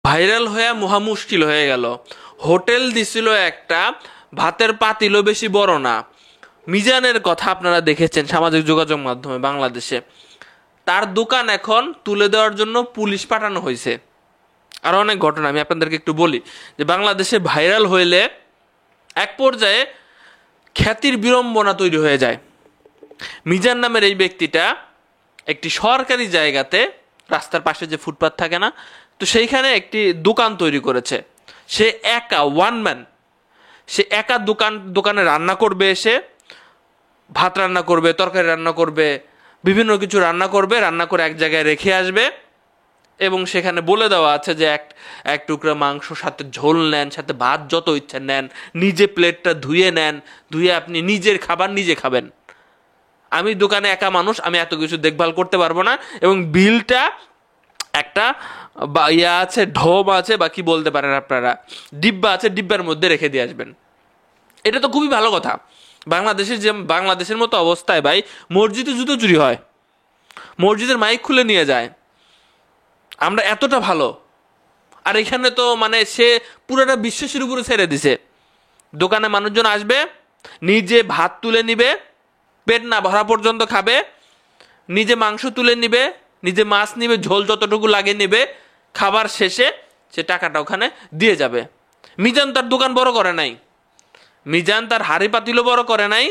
Viral হয়ে মহা মুশকিল হয়ে গেল। হোটেল দিছিল একটা, ভাতের পাতিলও বেশি বড় না। মিজানের কথা আপনারা দেখেছেন সামাজিক যোগাযোগ মাধ্যমে বাংলাদেশে। তার দোকান এখন তুলে দেওয়ার জন্য পুলিশ পাঠানো হয়েছে। আর অনেক ঘটনা আমি আপনাদেরকে একটু বলি, যে বাংলাদেশে ভাইরাল হইলে এক পর্যায়ে খ্যাতির বিড়ম্বনা তৈরি হয়ে যায়। মিজান নামের এই ব্যক্তিটা একটি সরকারি জায়গাতে, রাস্তার পাশে যে ফুটপাথ থাকে না, তো সেইখানে একটি দোকান তৈরি করেছে। সে একা, ওয়ান ম্যান, সে একা দোকানে রান্না করবে, এসে ভাত রান্না করবে, তরকারি রান্না করবে, বিভিন্ন কিছু রান্না করবে, রান্না করে এক জায়গায় রেখে আসবে। এবং সেখানে বলে দেওয়া আছে যে এক টুকরা মাংস, সাথে ঝোল নেন, সাথে ভাত যত ইচ্ছা নেন, নিজে প্লেটটা ধুয়ে নেন, ধুয়ে আপনি নিজের খাবার নিজে খাবেন। আমি দোকানে একা মানুষ, আমি এত কিছু দেখভাল করতে পারবো না। এবং বিলটা একটা আছে, ঢোব আছে, বা কি বলতে পারেন আপনারা, ডিব্বা আছে, ডিব্বার মধ্যে রেখে দিয়ে আসবেন। এটা তো খুবই ভালো কথা। বাংলাদেশের মতো অবস্থায় ভাই মসজিদে জুতো চুরি হয়, মসজিদের মাইক খুলে নিয়ে যায়। আমরা এতটা ভালো, আর এখানে তো মানে সে পুরোটা বিশ্বাসের উপরে ছেড়ে দিছে। দোকানে মানুষজন আসবে, নিজে ভাত তুলে নিবে, পেট না ভরা পর্যন্ত খাবে, নিজে মাংস তুলে নিবে, নিজে মাছ নিবে, ঝোল যতটুকু লাগে নিবে, খাবার শেষে সে টাকাটা ওখানে দিয়ে যাবে। মিজান তার দোকান বড় করে নাই, মিজান তার হাড়ি পাতিলও বড় করে নাই।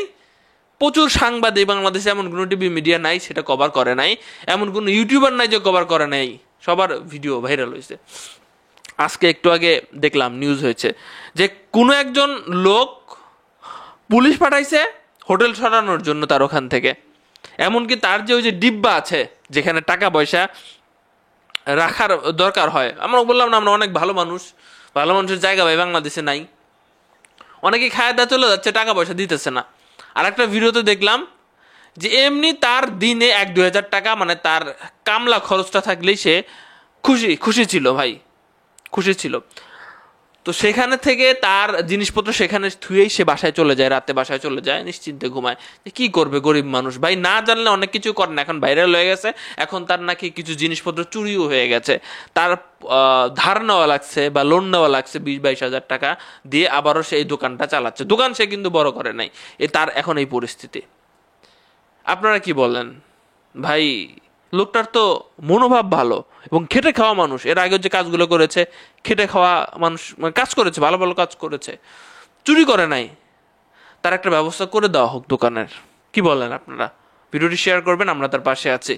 প্রচুর সাংবাদিক, বাংলাদেশে এমন কোনো টিভি মিডিয়া নাই সেটা কভার করে নাই, এমন কোনো ইউটিউবার নাই যে কভার করে নাই। সবার ভিডিও ভাইরাল হয়েছে। আজকে একটু আগে দেখলাম নিউজ হয়েছে যে কোনো একজন লোক পুলিশ পাঠাইছে হোটেল সরানোর জন্য তার ওখান থেকে। এমনকি তার যে ওই যে ডিব্বা আছে যেখানে টাকা পয়সা রাখার দরকার হয়, আমরা বললাম না আমরা অনেক ভালো মানুষ, ভালো মানুষের জায়গা ভাই বাংলাদেশে নাই। অনেকে খায় দা চলে যাচ্ছে, টাকা পয়সা দিতেছে না। আর একটা ভিডিওতে দেখলাম যে এমনি তার দিনে 1-2 হাজার টাকা, মানে তার কামলা খরচটা থাকলেই সে খুশি ছিল ভাই, খুশি ছিল। তো সেখানে থেকে তার জিনিসপত্র সেখানে থুয়েই সে বাসায় চলে যায়, রাতে বাসায় চলে যায়, নিশ্চিন্তে ঘুমায়। কি করবে গরিব মানুষ ভাই, না জানলে অনেক কিছু করে না। এখন ভাইরাল হয়ে গেছে, এখন তার নাকি কিছু জিনিসপত্র চুরিও হয়ে গেছে। তার ধার নেওয়া লাগছে বা লোন নেওয়া লাগছে 20-22 হাজার টাকা দিয়ে, আবারও সে এই দোকানটা চালাচ্ছে। দোকান সে কিন্তু বড় করে নাই, তার এখন এই পরিস্থিতি। আপনারা কি বলেন ভাই? লোকটার তো মনোভাব ভালো এবং খেটে খাওয়া মানুষ। এর আগে যে কাজগুলো করেছে, খেটে খাওয়া মানুষ, মানে কাজ করেছে, ভালো ভালো কাজ করেছে, চুরি করে নাই। তার একটা ব্যবস্থা করে দেওয়া হোক দোকানের। কি বলেন আপনারা? ভিডিওটি শেয়ার করবেন, আমরা তার পাশে আছি।